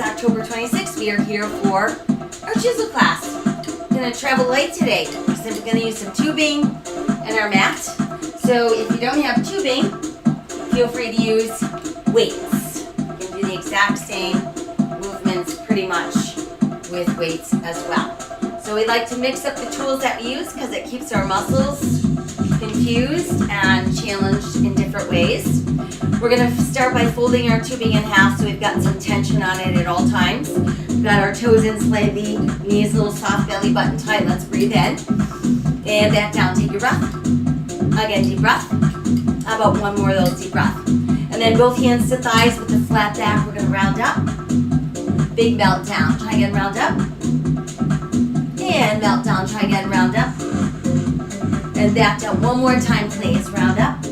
October 26th. We are here for our Chizel class. We're going to travel light today. We're simply going to use some tubing and our mat. So if you don't have tubing, feel free to use weights. You can do the exact same movements pretty much with weights as well. So we like to mix up the tools that we use because it keeps our muscles confused and challenged in different ways. We're going to start by folding our tubing in half so we've got some tension on it at all times. We've got our toes in slightly, knees a little soft, belly button tight. Let's breathe in and back down. Take your breath. Again, deep breath. How about one more of those deep breaths? And then both hands to thighs with the flat back. We're going to round up. Big melt down. Try again, round up. And melt down. Try again, round up. And back down one more time, please. Round up.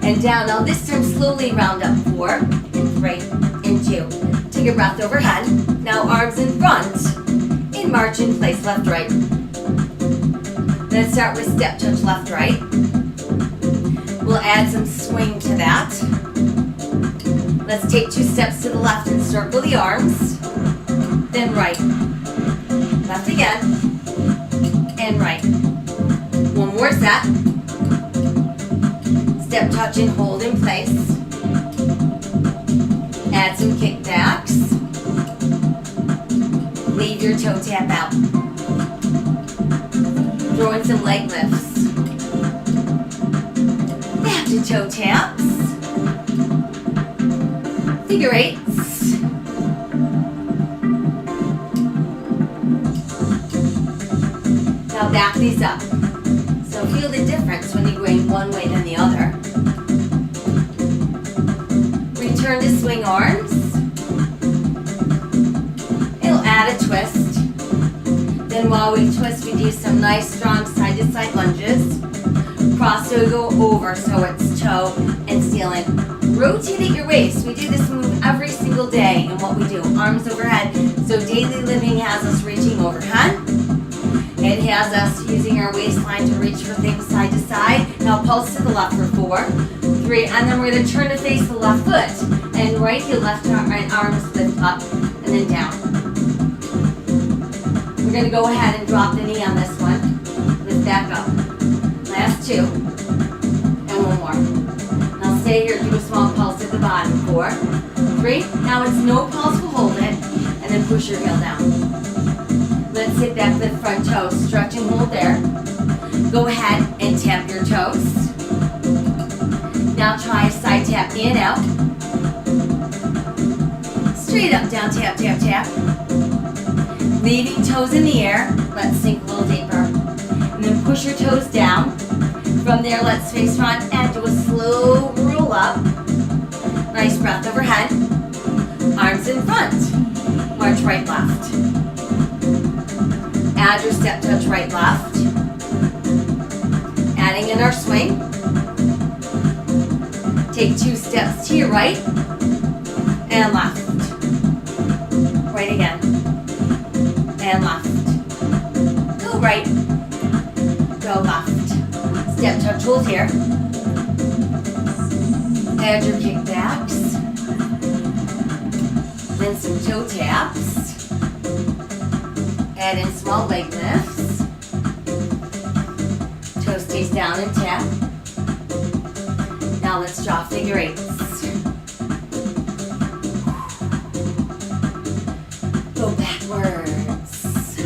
And down. Now this time, slowly round up. 4 and 3 and 2. Take a breath overhead. Now arms in front. And march in place, left, right. Let's start with step touch, left, right. We'll add some swing to that. Let's take 2 steps to the left and circle the arms. Then right. Left again. And right. One more set. Step touch and hold in place. Add some kickbacks. Leave your toe tap out. Throw in some leg lifts. Back to toe taps. Figure eights. Now back these up. So feel the difference when you're going one way than the other. Return to swing arms. It'll add a twist. Then while we twist, we do some nice strong side-to-side lunges. Cross to go over so it's toe and ceiling. Rotate at your waist. We do this move every single day in what we do. Arms overhead. So daily living has us reaching overhead. It has us using our waistline to reach for things side to side. Now pulse to the left for 4, 3, and then we're going to turn to face the left foot. And right heel, left arm, right arms lift up and then down. We're going to go ahead and drop the knee on this one. Lift back up. Last 2. And one more. Now stay here, do a small pulse at the bottom. 4, 3. Now it's no pulse, we'll hold it. And then push your heel down. Let's hit that with front toes. Stretch and hold there. Go ahead and tap your toes. Now try a side tap in, out. Straight up, down, tap, tap, tap. Leaving toes in the air. Let's sink a little deeper. And then push your toes down. From there, let's face front and do a slow roll up. Nice breath overhead. Arms in front. March right, left. Add your step touch right, left. Adding in our swing. Take 2 steps to your right and left. Right again. And left. Go right. Go left. Step touch, hold here. Add your kickbacks. Then some toe taps. Add in small leg lifts. Toe stays down and tap. Now let's draw figure eights. Go backwards.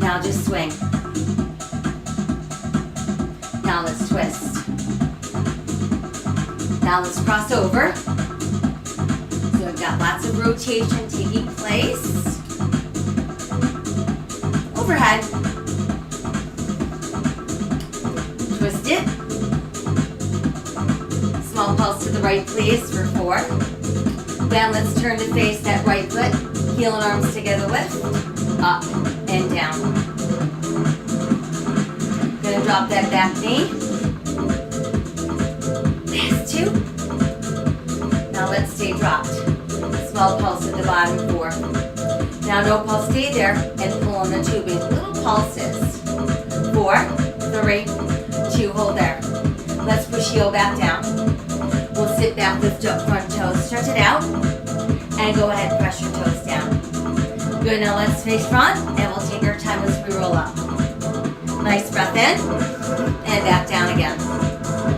Now just swing. Now let's twist. Now let's cross over. We've got lots of rotation taking place. Overhead. Twist it. Small pulse to the right, please, for 4. Then let's turn to face that right foot. Heel and arms together, lift. Up and down. Gonna drop that back knee. Last 2. Now let's stay dropped. Small pulse at the bottom, 4. Now no pulse, stay there and pull on the tubing. Little pulses. 4, 3, 2, hold there. Let's push heel back down. Sit back, lift up front toes, stretch it out, and go ahead and press your toes down. Good, now let's face front, and we'll take our time as we roll up. Nice breath in, and back down again.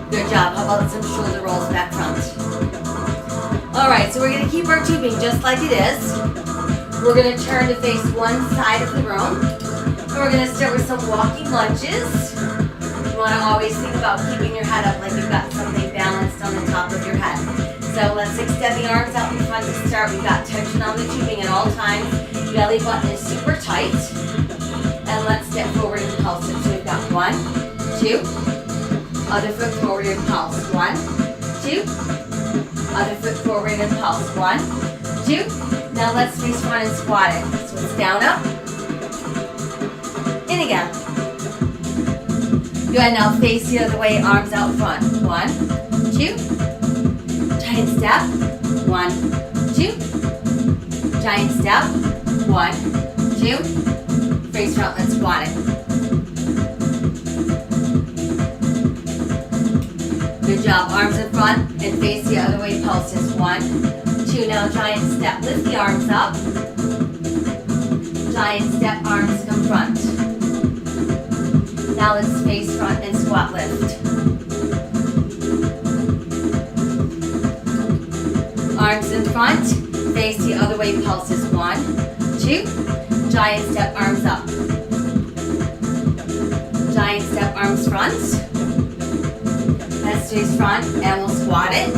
Good job. How about some shoulder rolls back front? All right, so we're gonna keep our tubing just like it is. We're gonna turn to face one side of the room, and we're gonna start with some walking lunges. You wanna always think about keeping your head up like you've got something balanced on the top of your head. So let's extend the arms out in front to start. We've got tension on the tubing at all times. Belly button is super tight. And let's step forward and pulse it. So we've got 1, 2, other foot forward and pulse. 1, 2, other foot forward and pulse. 1, 2. Now let's face front and squat it. So it's down, up, in again. Good, now face the other way, arms out front. 1, 2, giant step. 1, 2, giant step. 1, 2, face front, let's squat it. Good job, arms in front and face the other way, pulses. 1, 2, now giant step, lift the arms up. Giant step, arms come front. Now let's face front and squat lift. Arms in front, face the other way, pulses. 1, 2, giant step, arms up. Giant step, arms front. Let's face front and we'll squat it.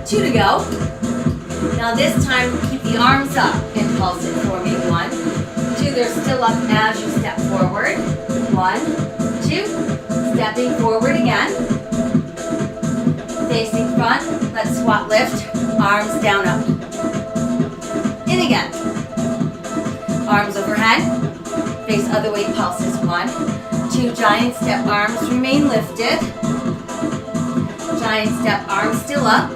2 to go. Now this time, keep the arms up and pulse it for me. 1, 2, they're still up as you step forward. 1, 2, stepping forward again. Facing front, let's squat lift, arms down up. In again. Arms overhead, face other way, pulses. 1, 2, giant step, arms remain lifted. Giant step, arms still up.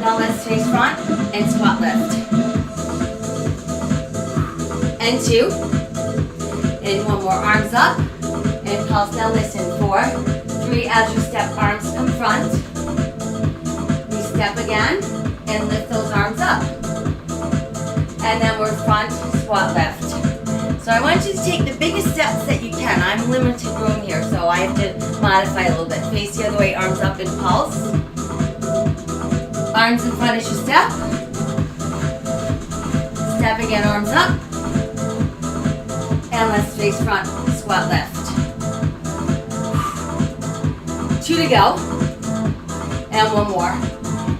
Now let's face front and squat lift. And 2. And 1 more, arms up. And pulse, now listen. 4, 3, as you step, arms come front. We step again and lift those arms up. And then we're front, squat lift. So I want you to take the biggest steps that you can. I'm limited room here, so I have to modify a little bit. Face the other way, arms up and pulse. Arms in front as you step. Step again, arms up. And let's face front, squat lift. 2 to go. And 1 more.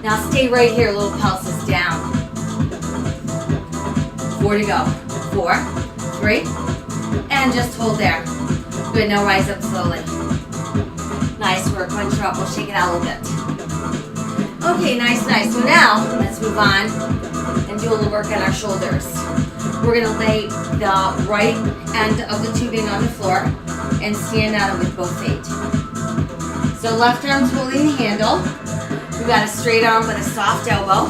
Now stay right here, little pulses down. 4 to go. 4, 3, and just hold there. Good, now rise up slowly. Nice work, once you're up, we'll shake it out a little bit. Okay, nice. So now, let's move on and do a little work on our shoulders. We're gonna lay the right end of the tubing on the floor and stand on it with both feet. So left arm's holding the handle. We've got a straight arm with a soft elbow.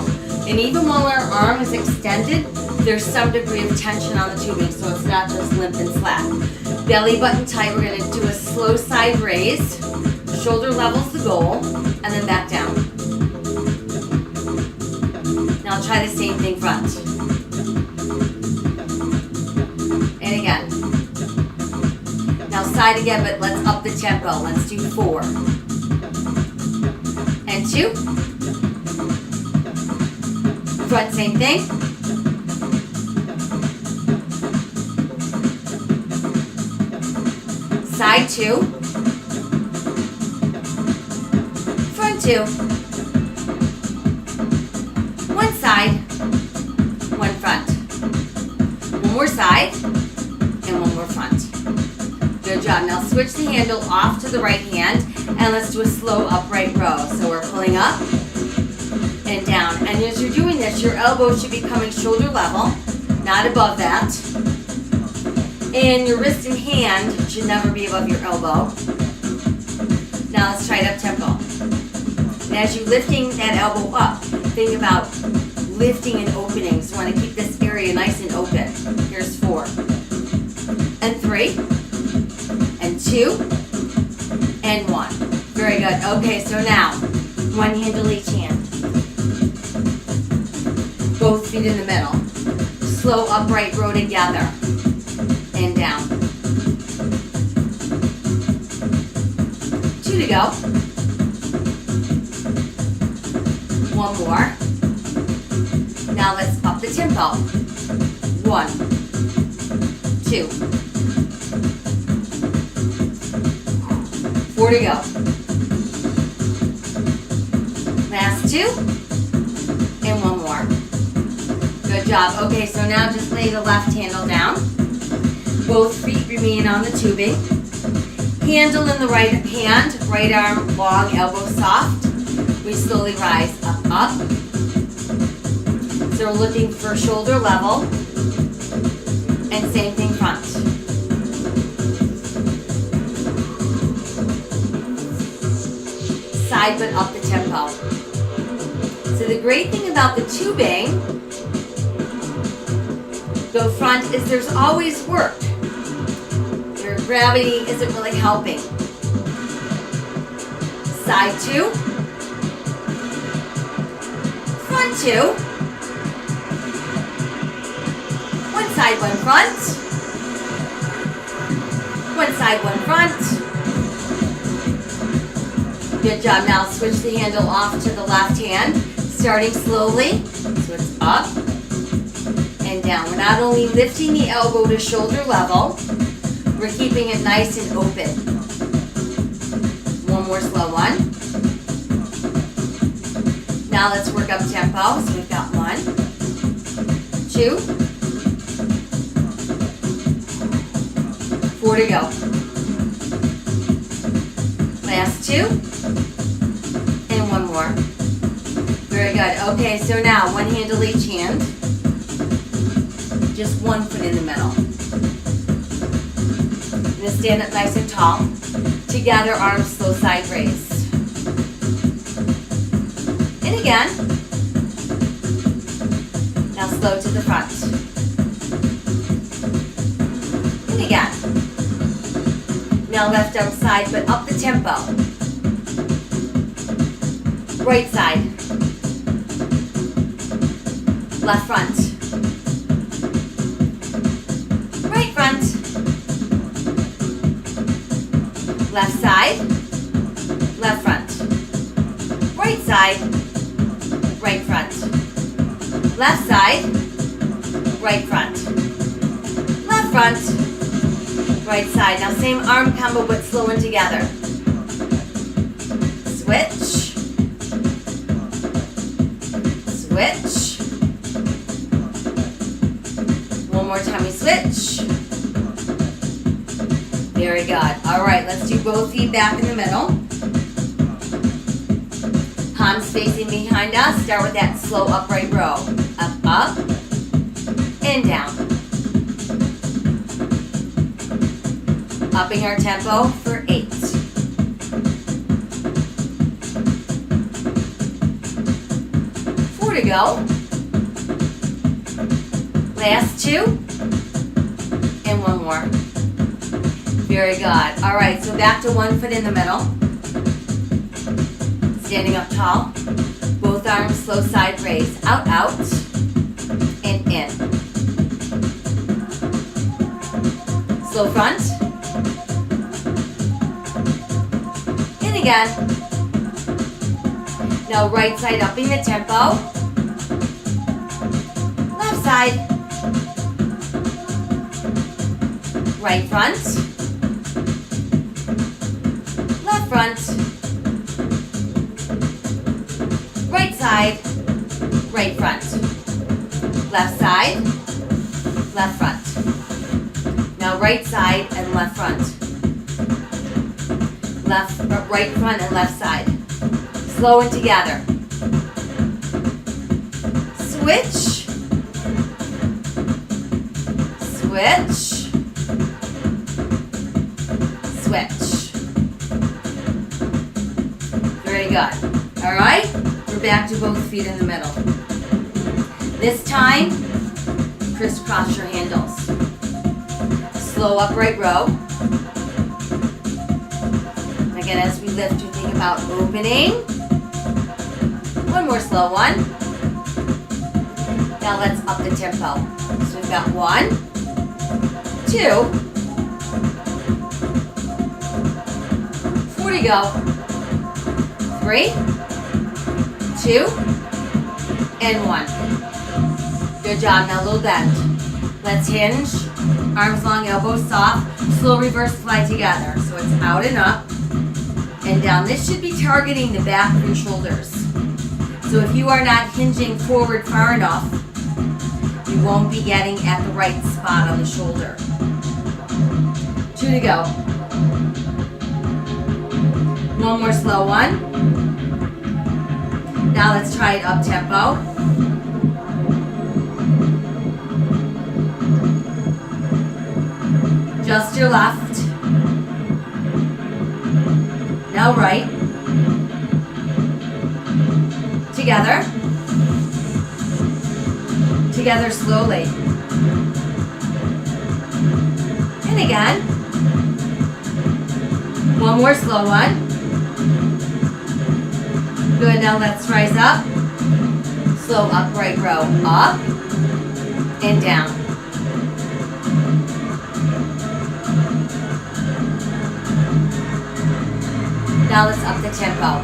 And even while our arm is extended, there's some degree of tension on the tubing, so it's not just limp and slack. Belly button tight, we're gonna do a slow side raise. Shoulder level's the goal, and then back down. Now try the same thing front. And again. Now side again, but let's up the tempo. Let's do 4. And 2. Front, same thing. Side 2. Front 2. 1 side, 1 front. 1 more side, and 1 more front. Good job. Now switch the handle off to the right hand, and let's do a slow upright row. So we're pulling up and down. And as you're doing this, your elbow should be coming shoulder level, not above that. And your wrist and hand should never be above your elbow. Now let's try it up tempo. And as you're lifting that elbow up, think about lifting and opening. So you want to keep this area nice and open. Here's 4. And 3. And 2. And 1. Very good. Okay, so now, one handle each hand. Both feet in the middle. Slow upright row together. And down. 2 to go. One more. Now let's up the tempo. 1, 2. 4 to go. Last 2. And one more. Good job. Okay, so now just lay the left handle down. Both feet remain on the tubing. Handle in the right hand, right arm long, elbow soft. We slowly rise up, up. So we're looking for shoulder level. And same thing front. Side but up the tempo. So the great thing about the tubing, go front, is there's always work. Your gravity isn't really helping. Side 2. Front 2. One side, one front. One side, one front. Good job. Now switch the handle off to the left hand, starting slowly. So it's up and down. We're not only lifting the elbow to shoulder level, we're keeping it nice and open. One more slow one. Now let's work up tempo. So we've got 1, 2, 4 to go. Last 2. And one more. Very good. Okay, so now one handle each hand. Just one foot in the middle. And then stand up nice and tall. Together, arms slow side raise. And again. Now slow to the front. And again. Now left arm side, but up the tempo. Right side. Left front. Right front. Left side. Left front. Right side. Right front. Left side. Right front. Left front. Right side. Now same arm combo but slowing together. Switch. Switch. One more time we switch. Very good. All right, let's do both feet back in the middle. Palms facing behind us. Start with that slow upright row. Up, up, and down. Upping our tempo for 8. 4 to go. Last 2. And one more. Very good. All right, so back to one foot in the middle. Standing up tall. Both arms slow side raise. Out, out, and in. Slow front. In again. Now right side upping the tempo. Left side. Right front. Left front. Right side. Right front. Left side. Left front. Now right side and left front. Right front and left side. Slow it together. Switch. Switch. Switch. Very good. All right, we're back to both feet in the middle. This time, crisscross your handles. Slow upright row. Again, as we lift, we think about opening. One more slow one. Now let's up the tempo. So we've got 1, 2, 4 to go. 3, 2, and 1. Good job. Now a little bend. Let's hinge. Arms long, elbows soft. Slow reverse fly together. So it's out and up and down. This should be targeting the back of your shoulders. So if you are not hinging forward far enough, you won't be getting at the right spot on the shoulder. 2 to go. One more slow one. Now let's try it up tempo. Just your left. Now right. Together. Together slowly. And again. One more slow one. Good, now let's rise up. Slow upright row. Up and down. Now let's up the tempo.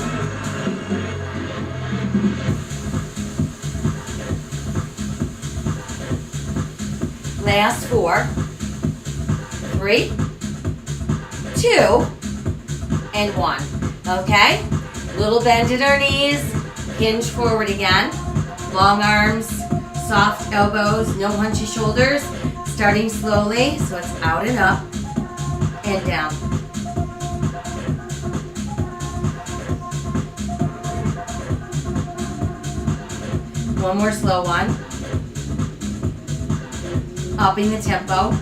Last 4, 3, 2, and 1. Okay? Little bend at our knees. Hinge forward again. Long arms, soft elbows, no hunchy shoulders. Starting slowly, so it's out and up and down. One more slow one. Upping the tempo.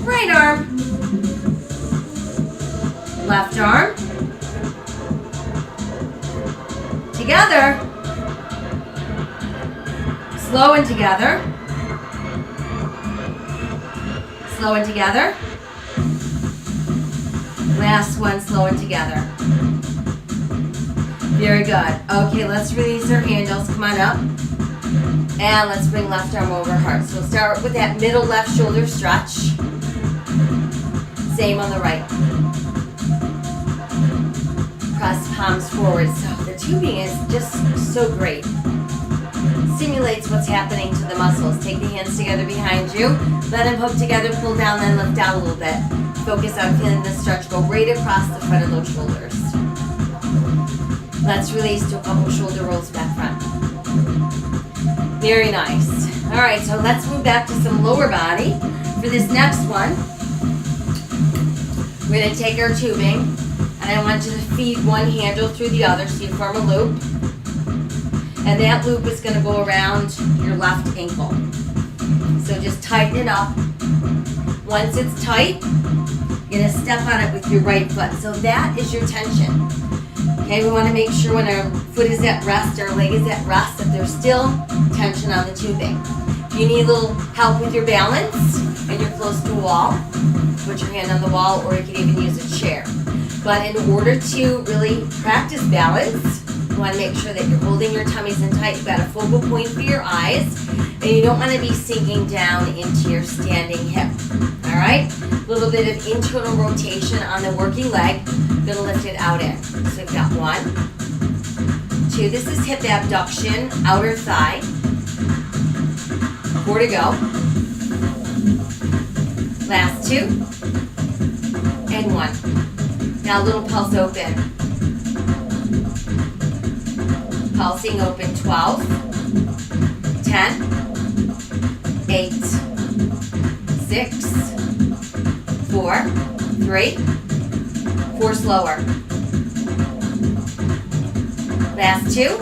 Right arm. Left arm. Together. Slow and together. Slow and together. Last one, slow and together. Very good. Okay, let's release our handles. Come on up. And let's bring left arm over heart. So we'll start with that middle left shoulder stretch. Same on the right. Press palms forward. So the tubing is just so great. Stimulates what's happening to the muscles. Take the hands together behind you. Let them hook together, pull down, then lift out a little bit. Focus on feeling the stretch go right across the front of those shoulders. Let's release to a couple shoulder rolls back front. Very nice. All right, so let's move back to some lower body. For this next one, we're going to take our tubing, and I want you to feed one handle through the other so you form a loop. And that loop is going to go around your left ankle. So just tighten it up. Once it's tight, you're going to step on it with your right foot. So that is your tension. Okay, we want to make sure when our foot is at rest, our leg is at rest, that there's still tension on the tubing. If you need a little help with your balance and you're close to a wall, put your hand on the wall, or you can even use a chair. But in order to really practice balance, you want to make sure that you're holding your tummies in tight. You've got a focal point for your eyes, and you don't want to be sinking down into your standing hip. All right? A little bit of internal rotation on the working leg. Going to lift it out in. So we've got 1, 2. This is hip abduction, outer thigh. 4 to go. Last 2. And 1. Now a little pulse open. Pulsing open. 12, 10, 8, 6, 4, 3, 4 slower. Last 2.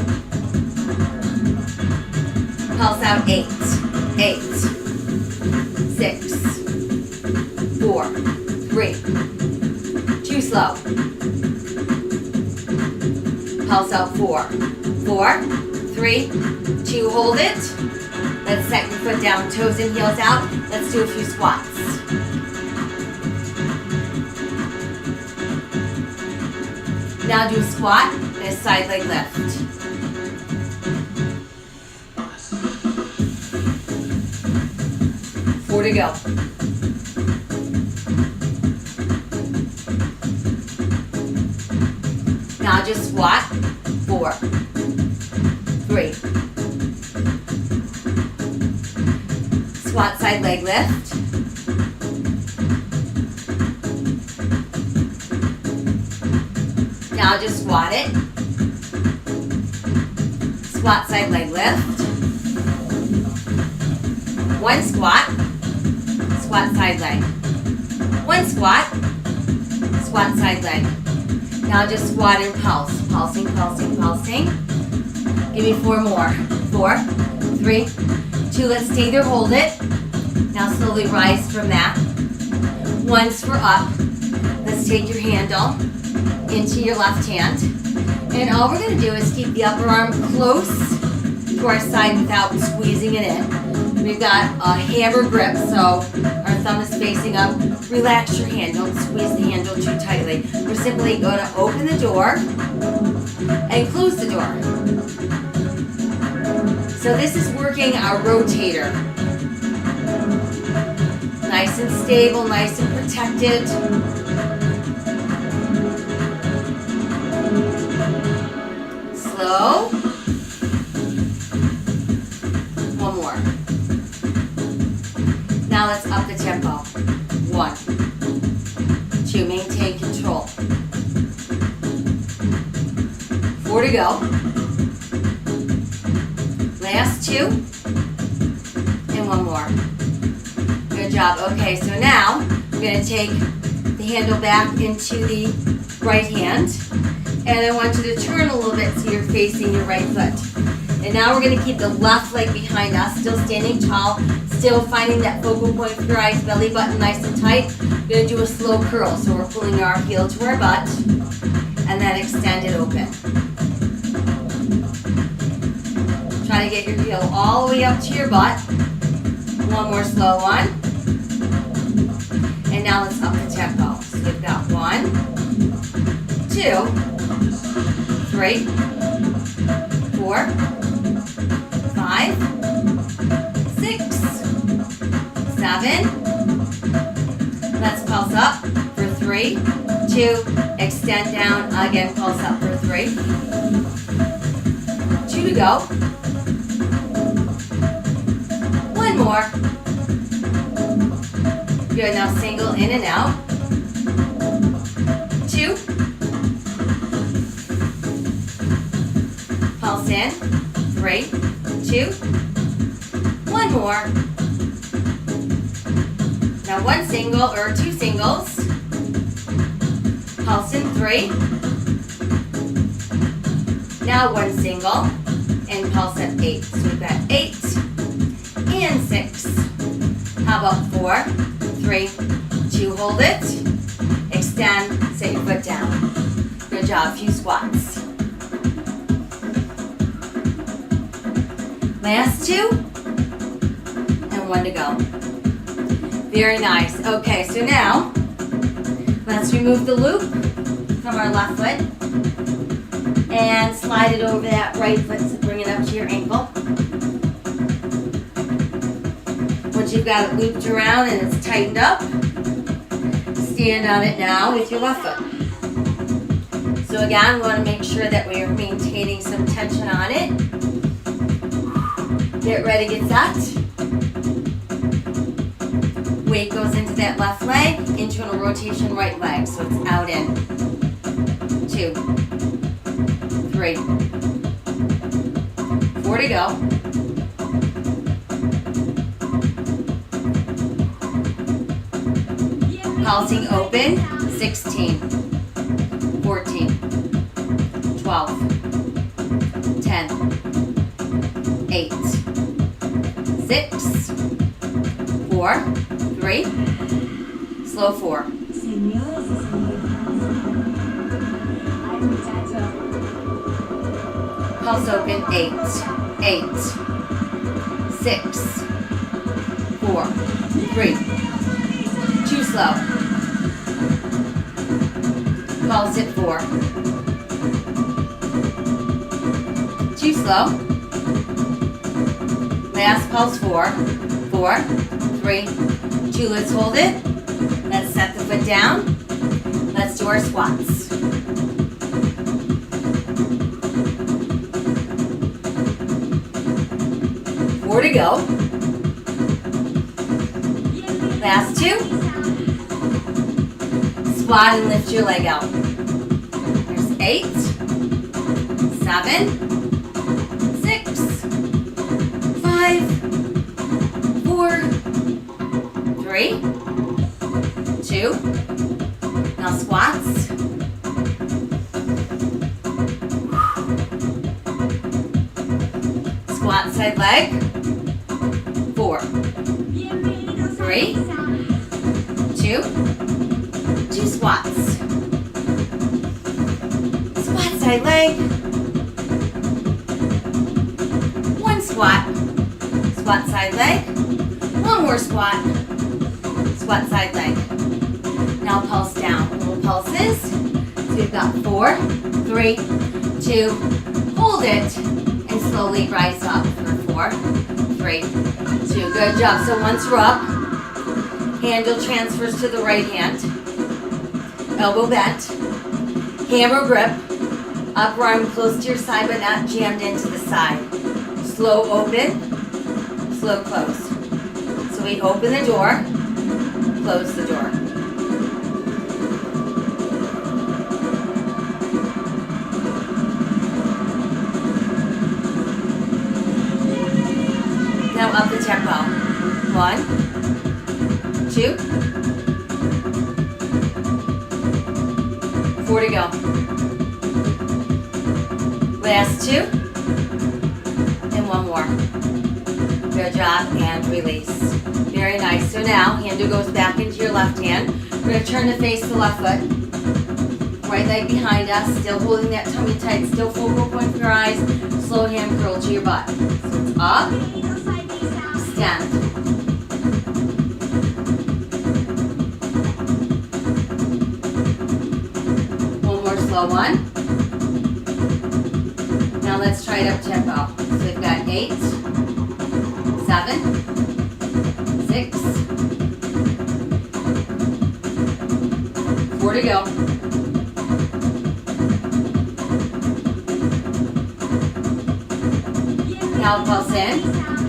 Pulse out. 8, 8, 6, 4, 3, 2 slow. Pulse out. 4, 4, 3, 2, hold it. Let's set your foot down, toes and heels out. Let's do a few squats. Now do a squat and a side leg lift. 4 to go. Now just squat. 4, 3. Squat side leg lift. Now just squat it. Squat side leg lift. 1 squat. Squat side leg. 1 squat. Squat side leg. Now just squat and pulse. Pulsing, pulsing, pulsing. Give me 4 more. 4, 3, 2. Let's stay there, hold it. Now slowly rise from that. 1's for up. Let's take your handle into your left hand. And all we're going to do is keep the upper arm close to our side without squeezing it in. We've got a hammer grip, so our thumb is facing up. Relax your hand, don't squeeze the handle too tightly. We're simply going to open the door and close the door. So this is working our rotator. Nice and stable, nice and protected. Slow. 1 more. Now let's up the tempo. 1, 2, maintain control. 4 to go. Last 2. And 1 more. Good job. Okay, so now we're going to take the handle back into the right hand. And I want you to turn a little bit so you're facing your right foot. And now we're going to keep the left leg behind us, still standing tall, still finding that focal point for your eyes, belly button nice and tight. We're going to do a slow curl. So we're pulling our heel to our butt and then extend it open. Try to get your heel all the way up to your butt. 1 more slow one. And now let's up the tempo. So we've got 1, 2, 3, 4, 5, 6, 7. Let's pulse up for 3, 2, extend down, again pulse up for 3. 2 to go. 1 more. Good, now single in and out. 2. Pulse in. 3, 2. 1 more. Now 1 single or 2 singles. Pulse in. 3. Now 1 single and pulse at 8. So we've got 8 and 6. How about 4, 3, 2, hold it. Extend, set your foot down. Good job, few squats. Last 2, and 1 to go. Very nice. Okay, so now, let's remove the loop from our left foot and slide it over that right foot, so bring it up to your ankle. Once you've got it looped around and it's tightened up, stand on it now with your left foot. So again, we want to make sure that we are maintaining some tension on it. Get ready, get set. Weight goes into that left leg, internal rotation right leg, so it's out in. 2, 3, 4 to go. Pulsing open, 16, 14, 12, 10, 8, 6, 4, 3, slow 4. Pulse open, 8, 8, 6, 4, 3, too slow. Pulse it 4, too slow. Last pulse 4, 4, 3, 2, let's hold it. Let's set the foot down. Let's do our squats. 4 to go. Last 2. Squat and lift your leg out. There's 8, 7, 6, 5, 4, 3, 2. Now squats. Squat side leg. 4, 3, 2, 2 squats. Squat side leg. 1 squat. Squat side leg. 1 more squat. Squat side leg. Now pulse down. Little pulses. So we've got 4, 3, 2, hold it, and slowly rise up for 4, 3, 2. Good job. So once we're up, handle transfers to the right hand. Elbow bent. Hammer grip. Upper arm close to your side but not jammed into the side. Slow open, slow close. So we open the door, close the door. Now up the tempo. 1, 2, 4 to go. Last 2, and 1 more. Good job, and release. Very nice. So now, handle goes back into your left hand. We're going to turn to face the left foot. Right leg behind us, still holding that tummy tight, still focal point for your eyes. Slow hand curl to your butt. So it's up, extend. One more slow one. Now let's try it up tempo. So we've got 8, 7, 6, 4 to go. Now pulse in.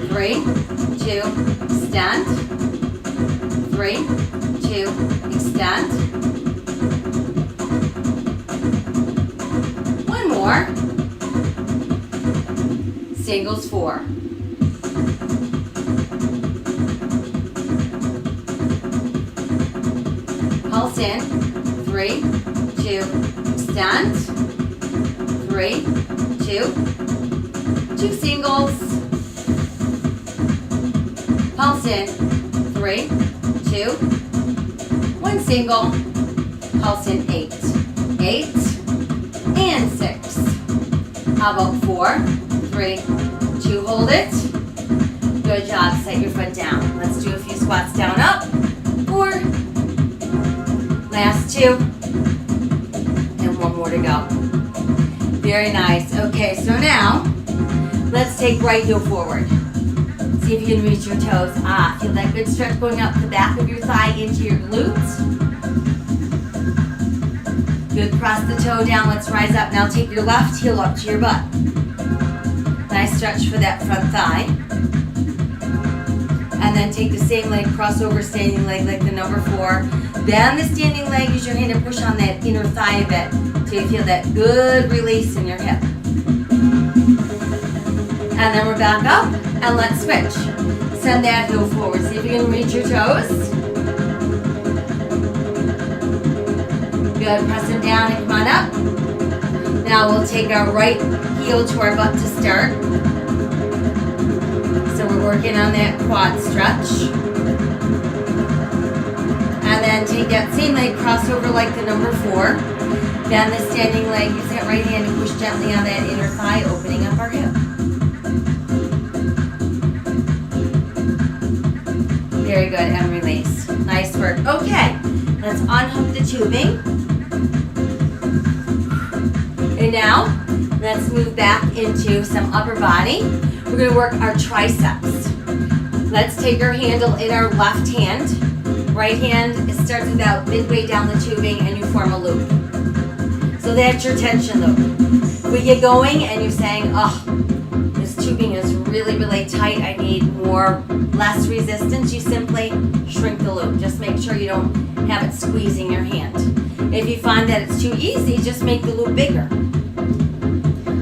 3, 2, extend. 3, 2, extend. 1 more. Singles 4. Pulse in. 3, 2, extend. 3, 2, 2 singles. Pulse in. 3, 2, 1 single. Pulse in 8, 8, and 6. How about 4, 3, 2, hold it. Good job, set your foot down. Let's do a few squats down, up. 4, last 2, and 1 more to go. Very nice. Okay, so now, let's take right heel forward. See if you can reach your toes. Feel that good stretch going up the back of your thigh into your glutes. Good, cross the toe down. Let's rise up. Now take your left heel up to your butt. Nice stretch for that front thigh. And then take the same leg, cross over standing leg like the number 4. Bend the standing leg, use your hand to push on that inner thigh a bit so you feel that good release in your hip. And then we're back up, and let's switch. Send that heel forward. See if you can reach your toes. Good, press them down and come on up. Now we'll take our right heel to our butt to start. So we're working on that quad stretch. And then take that same leg, cross over like the number 4. Bend the standing leg, use that right hand to push gently on that inner thigh, opening up our hip. Very good, and release. Nice work. Okay, let's unhook the tubing. And now, let's move back into some upper body. We're gonna work our triceps. Let's take our handle in our left hand. Right hand, it starts about midway down the tubing and you form a loop. So that's your tension loop. We get going and you're saying, oh, this tubing is really, really tight. I need less resistance. You simply shrink the loop. Just make sure you don't have it squeezing your hand. If you find that it's too easy, just make the loop bigger.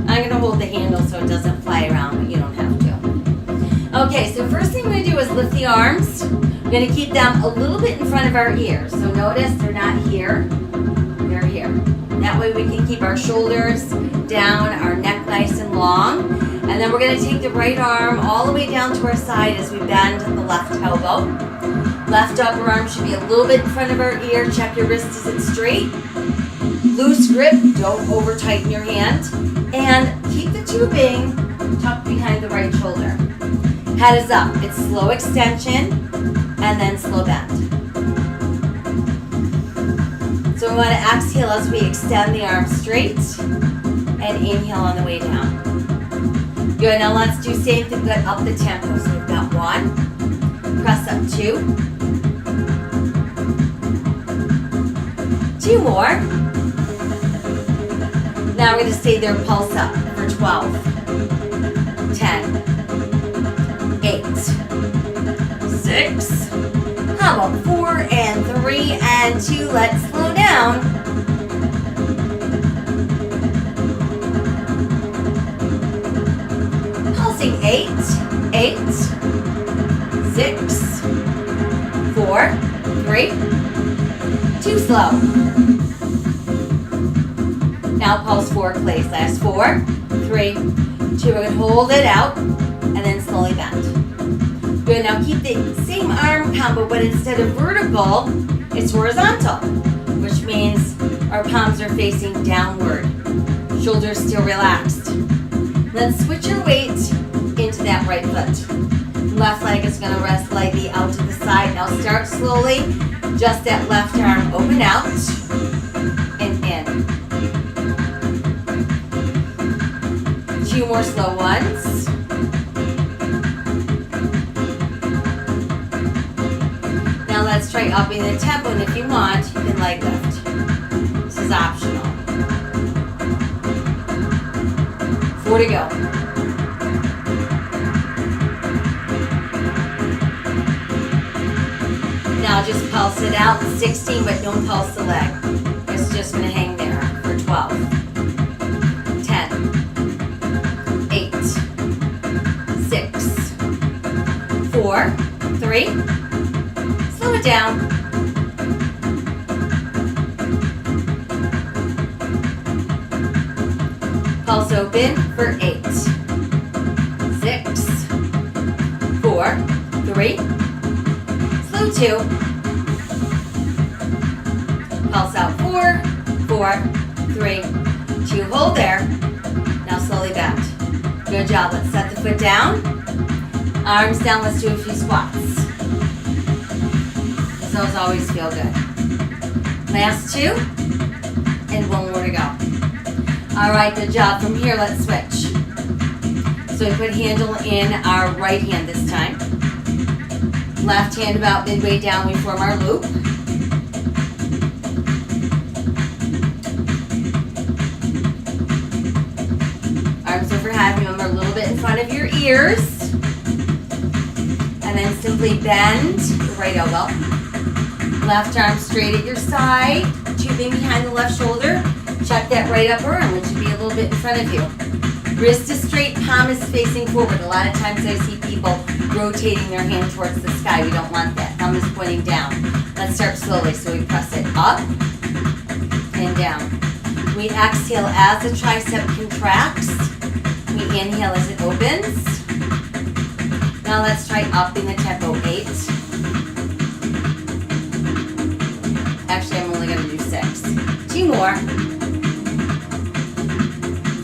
I'm gonna hold the handle so it doesn't fly around, but you don't have to. Okay, so first thing we're gonna do is lift the arms. We're gonna keep them a little bit in front of our ears. So notice they're not here, they're here. That way we can keep our shoulders down, our neck nice and long. And then we're gonna take the right arm all the way down to our side as we bend the left elbow. Left upper arm should be a little bit in front of our ear. Check your wrist, is it straight? Loose grip, don't over tighten your hand. And keep the tubing tucked behind the right shoulder. Head is up, it's slow extension and then slow bend. So we want to exhale as we extend the arms straight and inhale on the way down. Good, now let's do same thing but up the tempo. So we've got 1, press up 2, 2 more. Now we're going to stay there, pulse up for 12, 10, 8, 6, how about 4 and 3 and 2, let's slow down. Pulsing 8, 8, 6, 4, 3, 2 slow. Now pulse 4, place. Last 4, 3, 2. We're going to hold it out and then slowly bend. Good. Now keep the same arm combo, but instead of vertical, it's horizontal, which means our palms are facing downward. Shoulders still relaxed. Let's switch your weight into that right foot. Left leg is going to rest lightly out to the side. Now start slowly. Just that left arm open out and in. 2 more slow ones. Now let's try upping the tempo, and if you want, you can leg lift. This is optional. 4 to go. Now just pulse it out, 16, but don't pulse the leg. It's just going to hang there for 12. 4, 3, slow it down. Pulse open for 8, 6, 4, 3, slow 2. Pulse out 4, 4, 3, 2, hold there. Now slowly bend. Good job, let's set the foot down. Arms down, let's do a few squats. Those always feel good. Last 2, and 1 more to go. All right, good job. From here, let's switch. So we put handle in our right hand this time. Left hand about midway down, we form our loop. Arms overhead, remember a little bit in front of your ears. And then simply bend the right elbow. Left arm straight at your side, tubing behind the left shoulder. Check that right upper arm, which should be a little bit in front of you. Wrist is straight, palm is facing forward. A lot of times I see people rotating their hand towards the sky. We don't want that. Thumb is pointing down. Let's start slowly. So we press it up and down. We exhale as the tricep contracts. We inhale as it opens. Now let's try upping the tempo. 8. Actually, I'm only going to do 6. 2 more.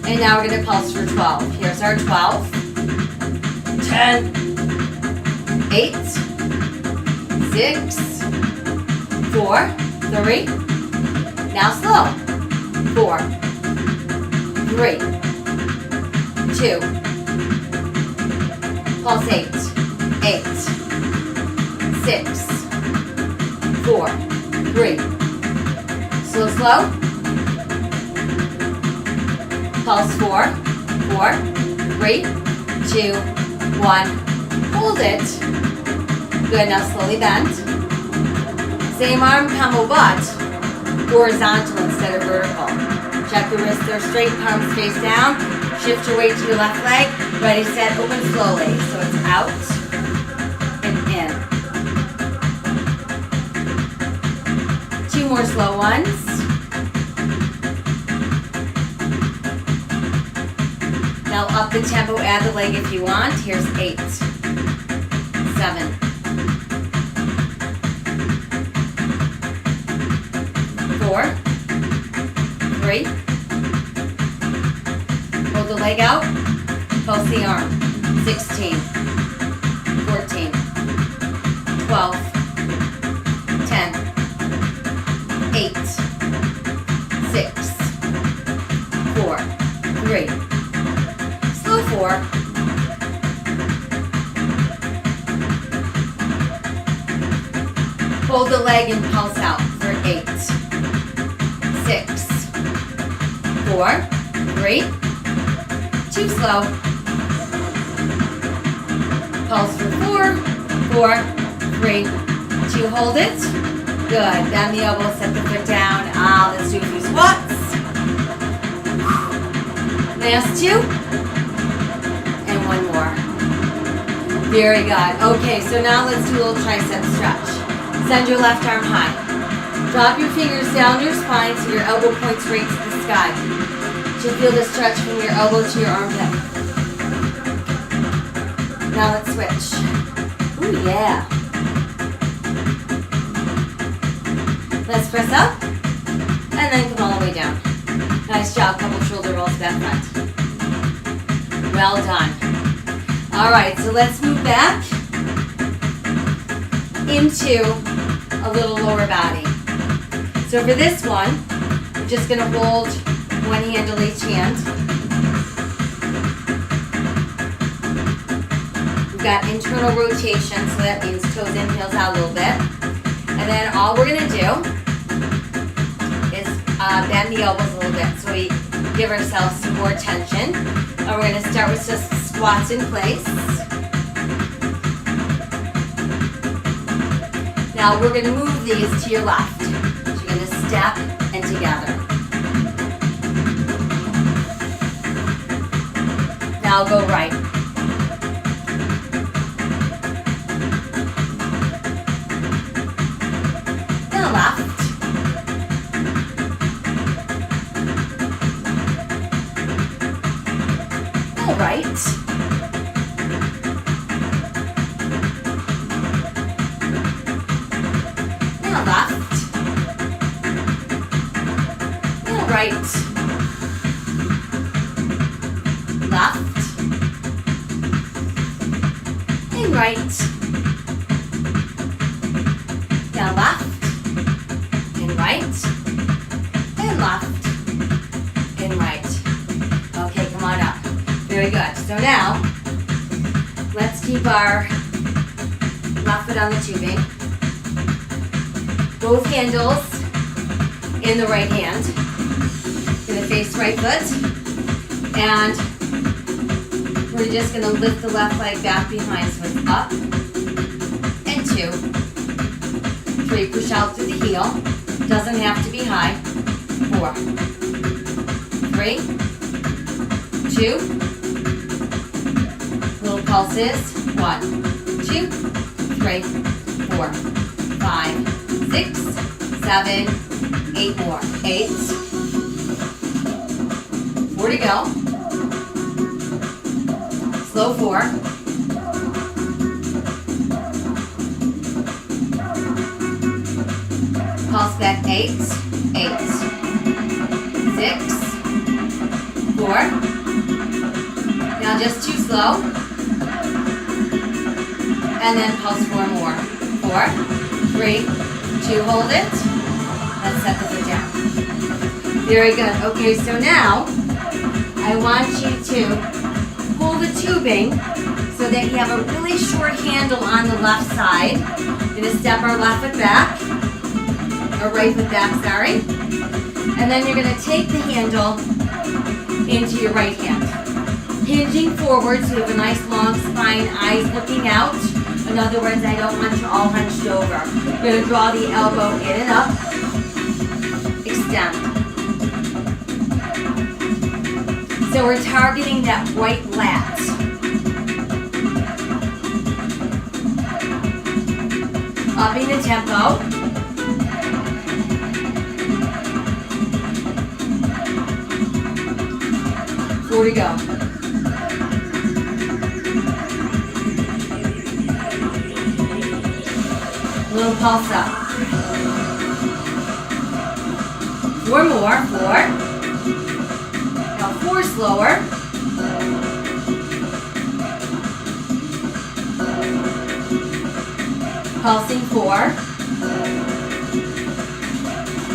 And now we're going to pulse for 12. Here's our 12. 10. 8. 6, 4, 3. Now slow. 4, 3, 2. Pulse 8, 8, 6, 4, 3. Slow, slow. Pulse 4, 4, 3, 2, 1. Hold it. Good, now slowly bend. Same arm combo, but horizontal instead of vertical. Check the wrists, they're straight, palms face down. Shift your weight to your left leg. Ready, set, open slowly. So it's out and in. 2 more slow ones. Now up the tempo, add the leg if you want. Here's 8, 7, 4, 3. Hold the leg out. Pulse the arm. 16, 14, 12, 10, 8, 6, 4, 3. Slow 4. Hold the leg and pulse out for 8, 6, 4, 3, 2 slow. Pulse for 4, 4, 3, 2. Hold it. Good. Bend the elbow, set the foot down. Let's do a few squats. Last 2. And 1 more. Very good. Okay, so now let's do a little tricep stretch. Send your left arm high. Drop your fingers down your spine so your elbow points right to the sky. You feel the stretch from your elbow to your armpit. Now let's switch. Ooh, yeah. Let's press up and then come all the way down. Nice job, couple shoulder rolls back front. Well done. All right, so let's move back into a little lower body. So for this one, we're just going to hold one hand to each hand. We've got internal rotation, so that means toes in, heels out a little bit. And then all we're going to do is bend the elbows a little bit so we give ourselves some more tension. And we're going to start with just squats in place. Now we're going to move these to your left. So you're going to step and together. Now go right. Now left. Now right. Now left. Now right. Left. And right. Now left. And right. And left. And right. Okay, come on up. Very good. So now, let's keep our left foot on the tubing. Both handles in the right hand. Gonna face right foot. And we're just gonna lift the left leg back behind. So it's up. And 2. 3, push out through the heel. Doesn't have to be high. 4. 3. 2. Little pulses. 1, 2, 3, 4, 5, 6, 7, 8 more. 8. 4 to go. Slow 4. Pulse back 8, 8, 6, 4. Now just 2 slow. And then pulse 4 more. 4, 3, 2, hold it. Let's set the foot down. Very good. Okay, so now I want you to pull the tubing so that you have a really short handle on the left side. We're going to step our left foot back, or right foot back, sorry. And then you're going to take the handle into your right hand. Hinging forward so you have a nice long spine, eyes looking out. In other words, I don't want you all hunched over. You're going to draw the elbow in and up. Extend. So we're targeting that right lat. Upping the tempo. Four to go. Little pulse up. 4 more. 4. Now 4 slower. Pulsing 4.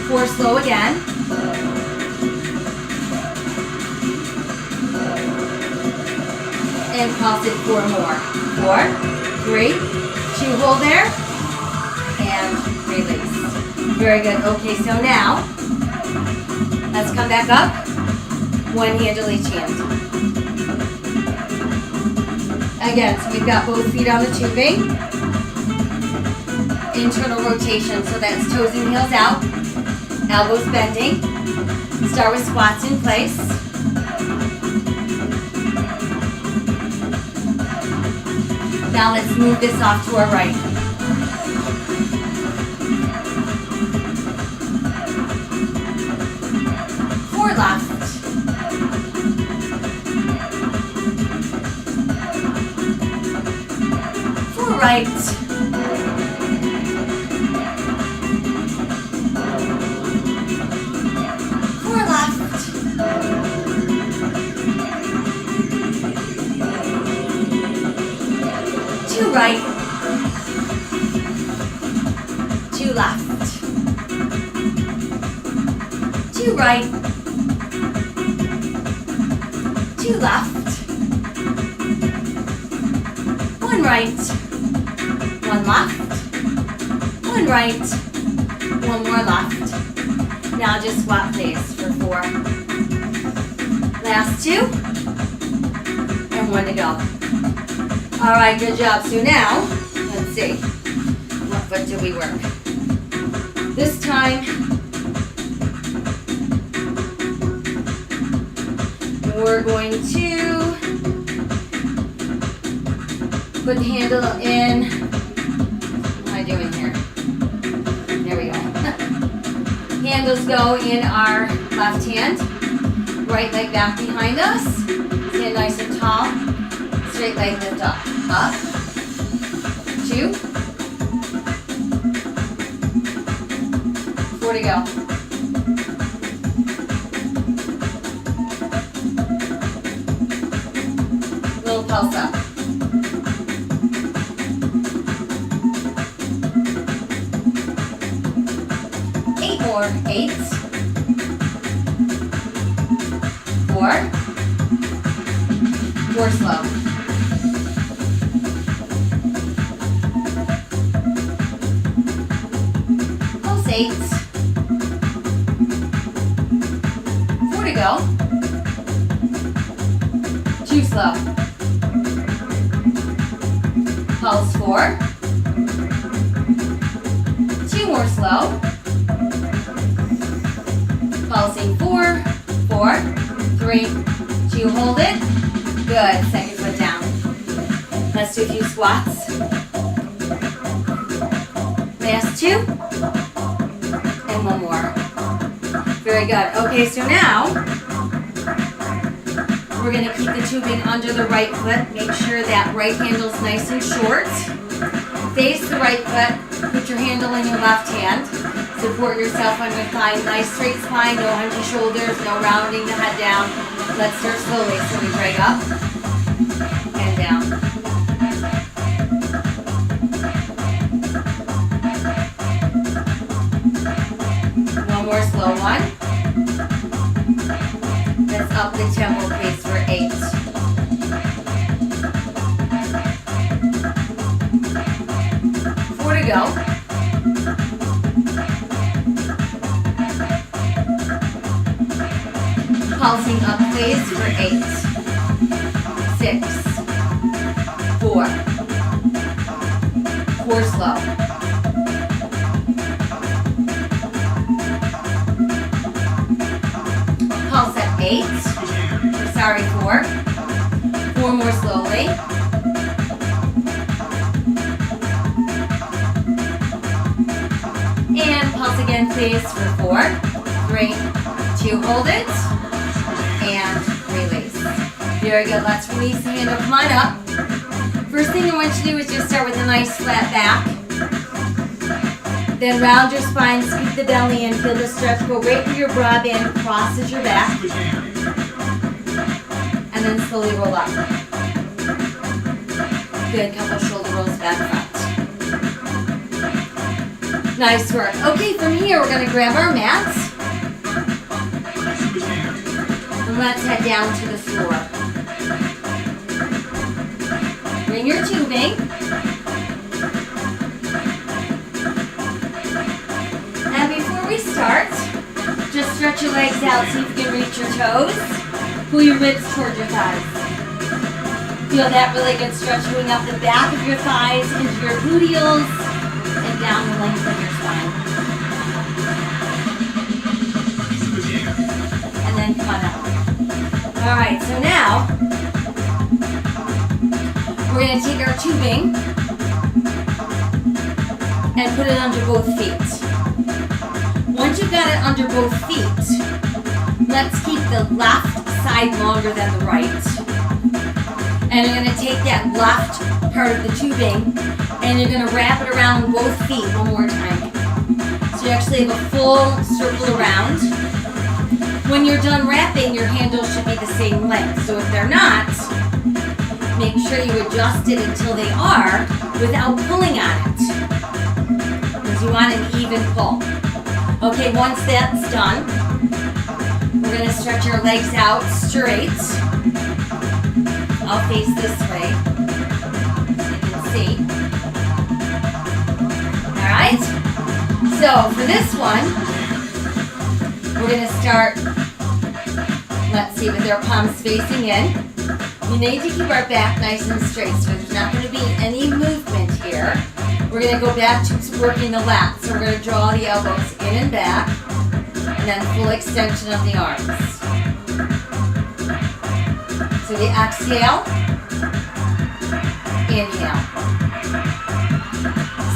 4 slow again. And pulse it 4 more. 4, 3, 2, hold there. And release. Very good. Okay, so now let's come back up. One handle each hand. Again, so we've got both feet on the tubing. Internal rotation, so that's toes and heels out. Elbows bending. Start with squats in place. Now let's move this off to our right. Left. 4 right. 4 left. 2 right. 2 left. 2 right. 2 left, 1 right, 1 left, 1 right, 1 more left. Now just squat please for 4. Last 2, and 1 to go. All right, good job. So now, let's see, what foot do we work? This time, we're going to put the handle in. What am I doing here? There we go. Handles go in our left hand. Right leg back behind us. Stand nice and tall. Straight leg lift up. Up. 2. 4 to go. Pulse up. 8 more. 8. 4. 4 slow. 8. 4 to go. 2 slow. Pulse 4. 2 more slow. Pulsing 4, 4, 3, 2, hold it. Good, second foot down. Let's do a few squats. Last 2. And 1 more. Very good. Okay, so now we're going to keep the tubing under the right foot. Make sure that right handle's nice and short. Face the right foot. Put your handle in your left hand. Support yourself on your thigh. Nice straight spine. No hunchy shoulders. No rounding the head down. Let's start slowly. So we drag up and down. more slow one. Let's up the tempo pace for 8. 4 to go. Pulsing up pace for 8. 6. 4. 4 slow. Pulse at 8. Sorry, 4. 4 more slowly. And pulse again, please, for 4. 3, 2, hold it. And release. Very good. Let's release the hand up. Come on up. First thing I want you to do is just start with a nice flat back. Then round your spine, scoop the belly in, feel the stretch. Go right through your broad band, crosses your back. And then slowly roll up. Good. Couple shoulder rolls back front. Nice work. Okay, from here we're going to grab our mats. And let's head down to the floor. Bring your tubing. And before we start, just stretch your legs out so you can reach your toes. Pull your ribs toward your thighs. Feel that really good stretch going up the back of your thighs into your gluteals and down the length of your spine. And then come on up. All right, so now we're going to take our tubing and put it under both feet. Once you've got it under both feet, let's keep the left side longer than the right. And you're going to take that left part of the tubing and you're going to wrap it around both feet one more time. So you actually have a full circle around. When you're done wrapping, your handles should be the same length. So if they're not, make sure you adjust it until they are without pulling on it. Because you want an even pull. Okay, once that's done, we're going to stretch our legs out straight. I'll face this way so you can see. Alright, so for this one, we're going to start, let's see, with our palms facing in. We need to keep our back nice and straight, so there's not going to be any movement here. We're going to go back to working the lats. So we're going to draw the elbows in and back, and then full extension of the arms. So we exhale, inhale.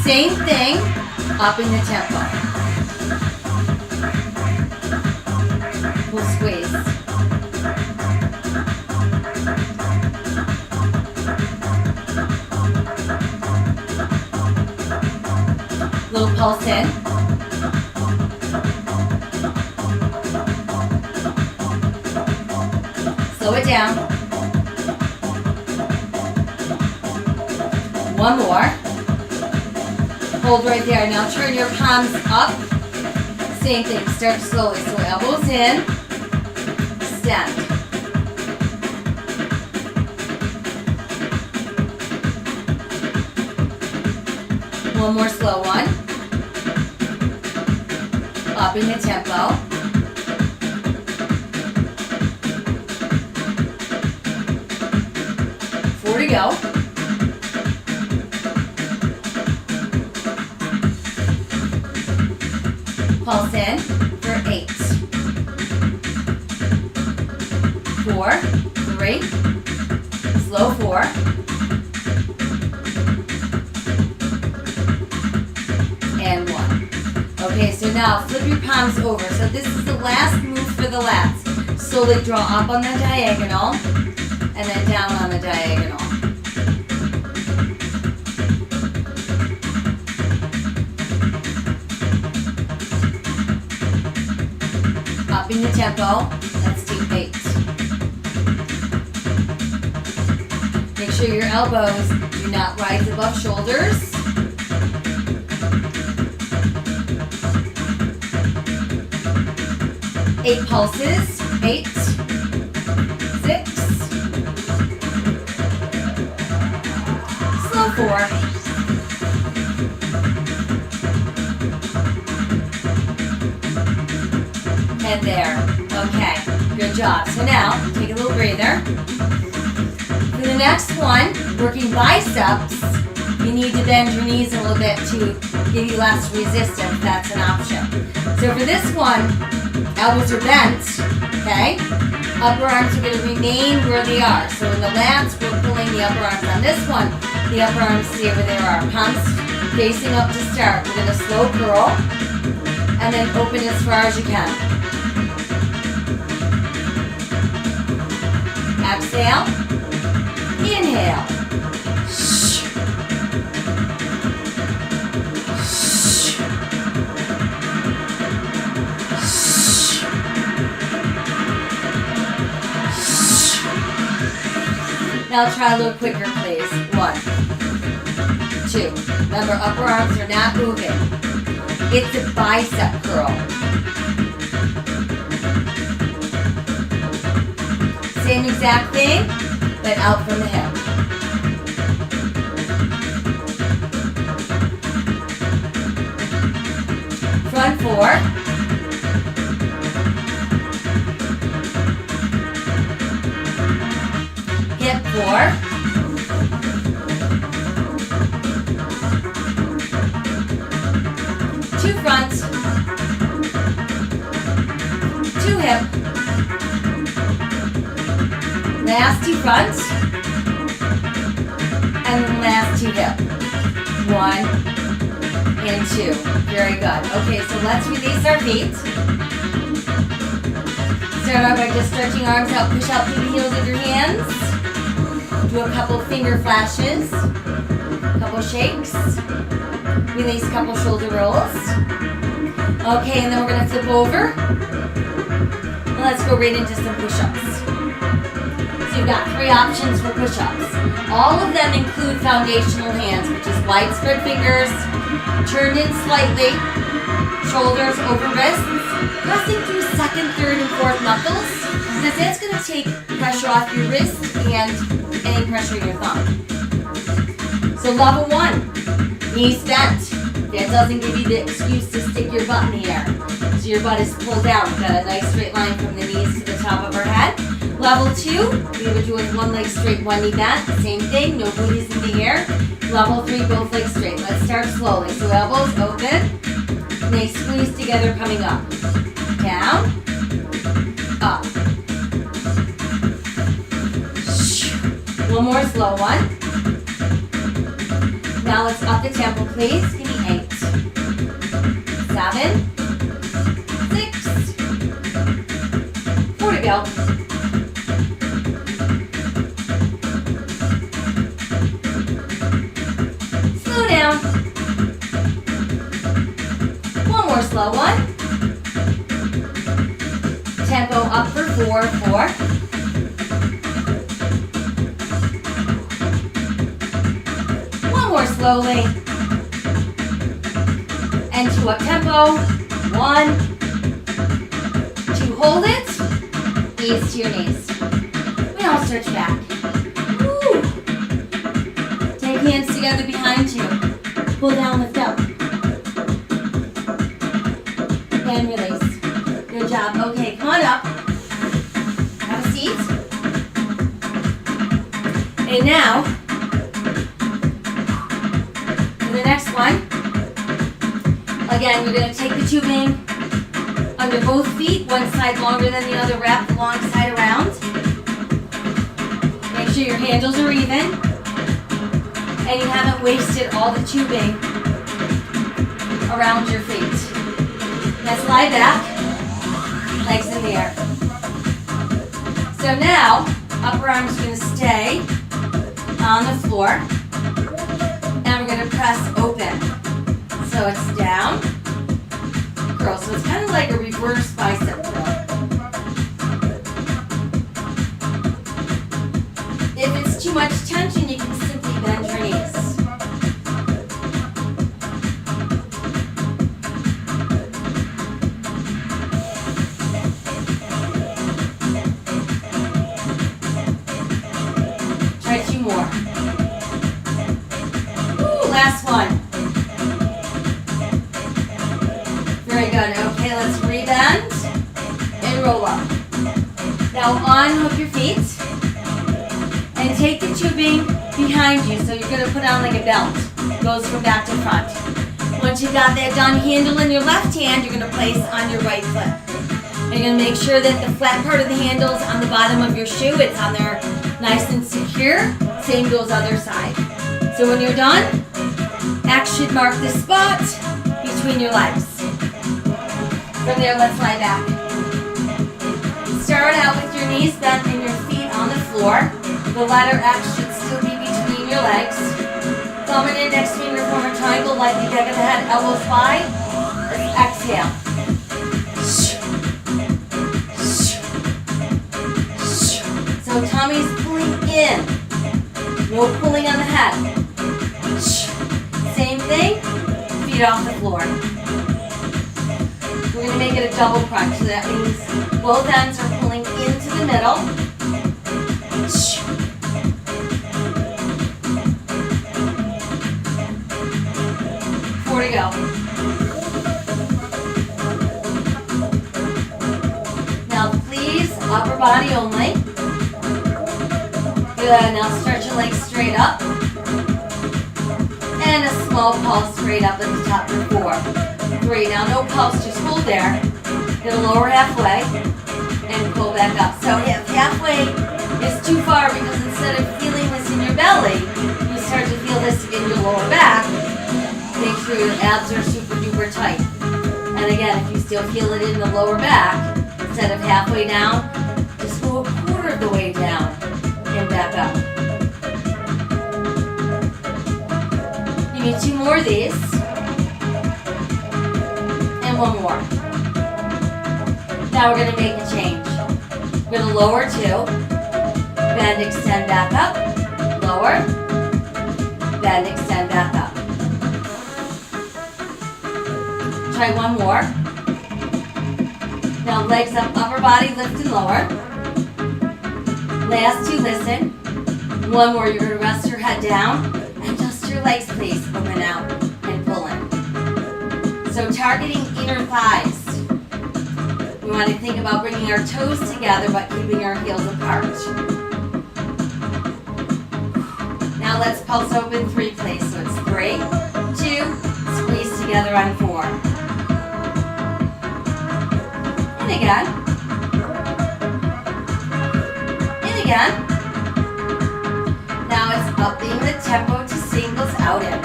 Same thing, up in the tempo. We'll squeeze. Little pulse in. Slow it down. One more. Hold right there. Now turn your palms up. Same thing. Start slowly. So elbows in. Extend. One more slow one. Up in the tempo. Four to go. Pulse in for 8. 4, 3, slow 4. And 1. Okay, so now flip your palms over. So this is the last move for the lats. Slowly draw up on the diagonal and then down on the diagonal. Up in the tempo. Let's do 8. Make sure your elbows do not rise above shoulders. 8 pulses. 8, 6, slow 4, and there. Okay, good job. So now, take a little breather. For the next one, working biceps, you need to bend your knees a little bit to give you less resistance. That's an option. So for this one, elbows are bent, okay? Upper arms are going to remain where they are. So in the lats, we're pulling the upper arms. On this one, the upper arms stay where they are. Palms facing up to start. We're going to slow curl and then open as far as you can. Exhale. Inhale. Now try a little quicker, please. 1, 2. Remember, upper arms are not moving. It's a bicep curl. Same exact thing, but out from the hip. Front 4. Hip 4. Two front. 2 hip. Last 2 front. And then last 2 hip. 1 and 2. Very good. Okay, so let's release our feet. Start out by just stretching arms out. Push out through the heels of your hands. Do a couple finger flashes. Couple shakes. Release a couple shoulder rolls. Okay, and then we're going to flip over. And let's go right into some push-ups. So you've got 3 options for push-ups. All of them include foundational hands, which is widespread fingers, turned in slightly, shoulders over wrists, pressing through 2nd, 3rd, and 4th knuckles, because that's going to take pressure off your wrist and any pressure in your thumb. So level 1, knees bent. That doesn't give you the excuse to stick your butt in the air. So your butt is pulled down. We've got a nice straight line from the knees to the top of our head. Level 2, we would do with one leg straight, one knee bent. Same thing, no booties in the air. Level 3, both legs straight. Let's start slowly. So elbows open. And they squeeze together coming up. Down. Up. One more slow one. Now let's up the tempo, please. Give me 8, 7, 6, 4 to go. Slow down. One more slow one. Tempo up for 4, 4. More slowly, and 2 up tempo, 1, 2, hold it, ease to your knees. Now stretch back. Woo. Take hands together behind you, pull down, lift up, and release. Good job. Okay, come on up, have a seat, and now, the next one, again, you're going to take the tubing under both feet, one side longer than the other, wrap the long side around. Make sure your handles are even, and you haven't wasted all the tubing around your feet. Let's lie back, legs in the air. So now, upper arms are going to stay on the floor. Now we're going to press open. So it's down, curl. So it's kind of like a reverse bicep curl. If it's too much tension, you can simply bend your knees. roll up. Now unhook your feet and take the tubing behind you. So you're going to put on like a belt. Goes from back to front. Once you've got that done, handle in your left hand, you're going to place on your right foot. And you're going to make sure that the flat part of the handle's on the bottom of your shoe. It's on there nice and secure. Same goes other side. So when you're done, X should mark the spot between your legs. From there, let's lie back. Start out with your knees bent and your feet on the floor. The letter X should still be between your legs. Thumb and index finger form a triangle, lightly back of the head, elbows wide. Let's exhale. So tummy's pulling in. No pulling on the head. Same thing, feet off the floor. We're going to make it a double crunch, so that means both ends are pulling into the middle. 4 to go. Now please, upper body only. Good, now stretch your legs straight up. And a small pulse straight up at the top for 4. 3, now no pulse, just hold there. Gonna lower halfway and pull back up. So if halfway is too far, because instead of feeling this in your belly, you start to feel this in your lower back, make sure your abs are super duper tight. And again, if you still feel it in the lower back, instead of halfway down, just go a quarter of the way down and back up. You need 2 more of these. And 1 more. Now we're going to make a change. We're going to lower 2. Bend, extend, back up. Lower. Bend, extend, back up. Try 1 more. Now legs up, upper body, lift and lower. Last 2, listen. 1 more, you're going to rest your head down. And just your legs, please. Open out and pull in. So targeting inner thighs. We want to think about bringing our toes together but keeping our heels apart. Now let's pulse open 3, please. So it's 3, 2, squeeze together on 4. And again. And again. Now it's upping the tempo to singles out in.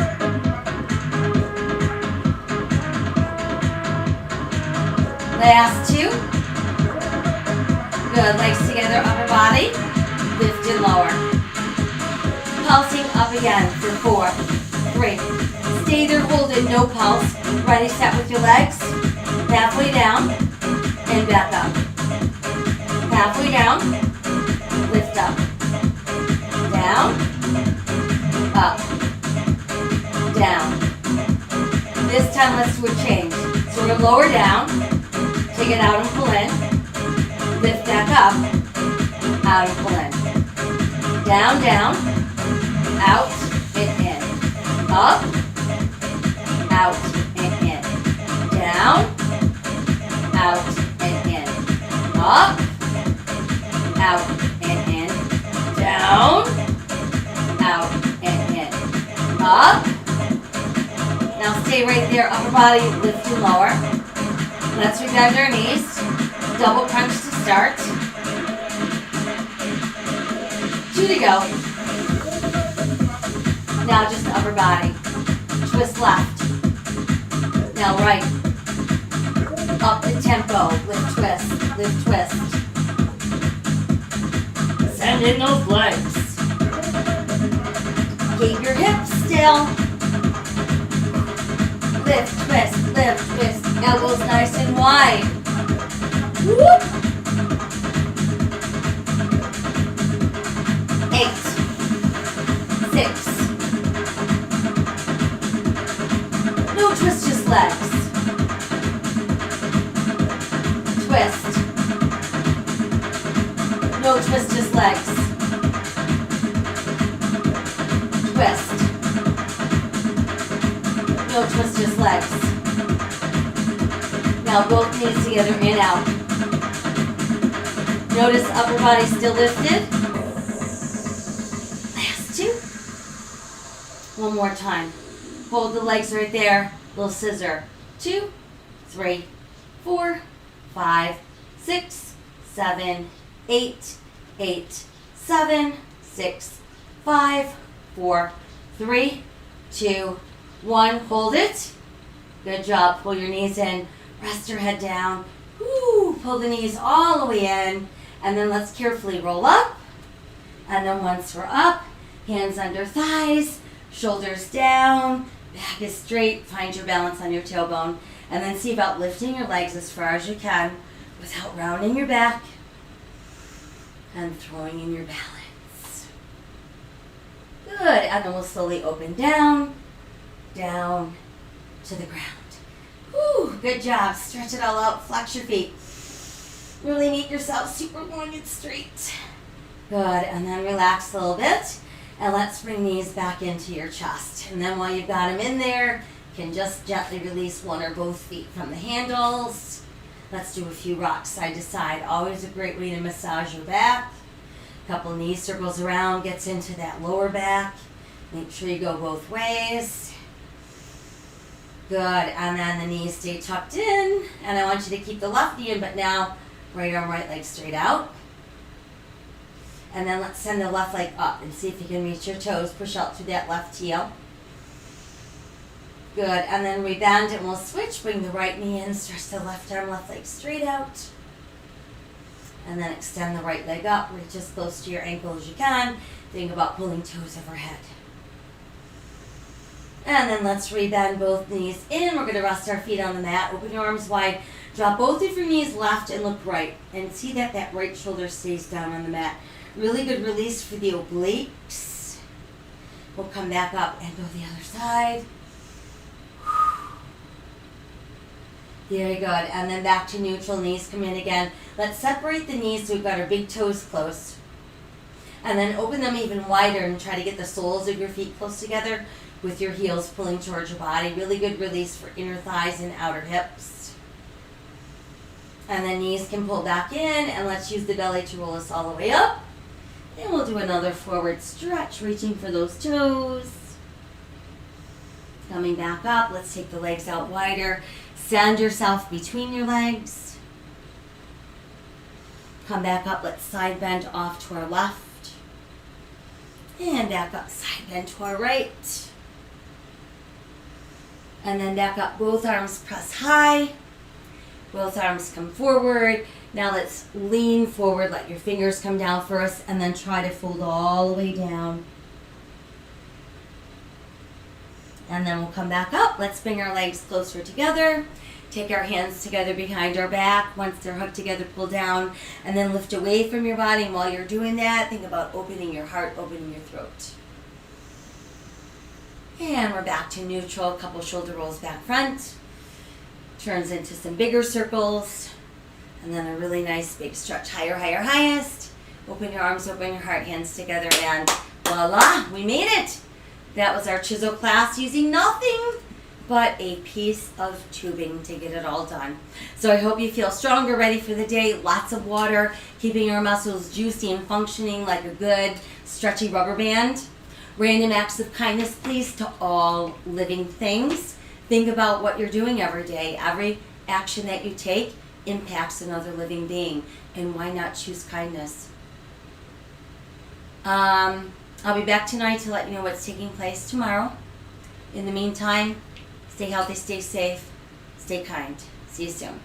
Last 2. Good, legs together, upper body. Lift and lower. Pulsing up again for 4, 3. Stay there, hold it, no pulse. Ready, set with your legs. Halfway down and back up. Halfway down, lift up. Down, up, down. This time let's do a change. So we're going to lower down. Take it out and pull in. Lift back up. Out and pull in. Down, down. Out and in. Up. Out and in. Down. Out and in. Up. Out and in. Down. Out and in. Up. Now stay right there. Upper body, lift and lower. Let's rebend our knees. Double crunch to start. 2 to go. Now just the upper body. Twist left. Now right. Up the tempo. Lift, twist. Lift, twist. Send in those legs. Keep your hips still. Lift, twist, lift, twist. Elbows nice and wide. Whoop. 8, 6. No twist, just legs. Twist. No twist, just legs. Twist. No twist, just legs. Now both knees together and out. Notice upper body still lifted. Last two. One more time. Hold the legs right there. Little scissor. 2, 3, 4, 5, 6, 7, 8, 8, 7, 6, 5, 4, 3, 2, 1. Hold it. Good job. Pull your knees in. Rest your head down. Woo. Pull the knees all the way in. And then let's carefully roll up. And then once we're up, hands under thighs, shoulders down, back is straight. Find your balance on your tailbone. And then see about lifting your legs as far as you can without rounding your back and throwing in your balance. Good. And then we'll slowly open down, down to the ground. Whew, good job. Stretch it all out. Flex your feet. Really make yourself super long and straight. Good. And then relax a little bit. And let's bring these back into your chest. And then while you've got them in there, you can just gently release one or both feet from the handles. Let's do a few rocks side to side. Always a great way to massage your back. A couple knee circles around gets into that lower back. Make sure you go both ways. Good. And then the knees stay tucked in. And I want you to keep the left knee in, but now right arm, right leg straight out. And then let's send the left leg up and see if you can reach your toes. Push out through that left heel. Good. And then we bend and we'll switch. Bring the right knee in. Stretch the left arm, left leg straight out. And then extend the right leg up. Reach as close to your ankle as you can. Think about pulling toes overhead. And then let's rebend both knees in. We're going to rest our feet on the mat. Open your arms wide. Drop both of your knees left and look right. And see that that right shoulder stays down on the mat. Really good release for the obliques. We'll come back up and go the other side. Very good. And then back to neutral. Knees come in again. Let's separate the knees so we've got our big toes close. And then open them even wider and try to get the soles of your feet close together with your heels pulling towards your body. Really good release for inner thighs and outer hips. And then knees can pull back in, and let's use the belly to roll us all the way up. And we'll do another forward stretch, reaching for those toes. Coming back up, let's take the legs out wider. Send yourself between your legs. Come back up, let's side bend off to our left. And back up, side bend to our right. And then back up, both arms press high. Both arms come forward. Now let's lean forward, let your fingers come down first, and then try to fold all the way down. And then we'll come back up. Let's bring our legs closer together. Take our hands together behind our back. Once they're hooked together, pull down, and then lift away from your body. And while you're doing that, think about opening your heart, opening your throat. And we're back to neutral. A couple shoulder rolls back front. Turns into some bigger circles. And then a really nice big stretch. Higher, higher, highest. Open your arms, open your heart, hands together, and voila, we made it. That was our Chizel class using nothing but a piece of tubing to get it all done. So I hope you feel stronger, ready for the day. Lots of water, keeping your muscles juicy and functioning like a good stretchy rubber band. Random acts of kindness, please, to all living things. Think about what you're doing every day. Every action that you take impacts another living being. And why not choose kindness? I'll be back tonight to let you know what's taking place tomorrow. In the meantime, stay healthy, stay safe, stay kind. See you soon.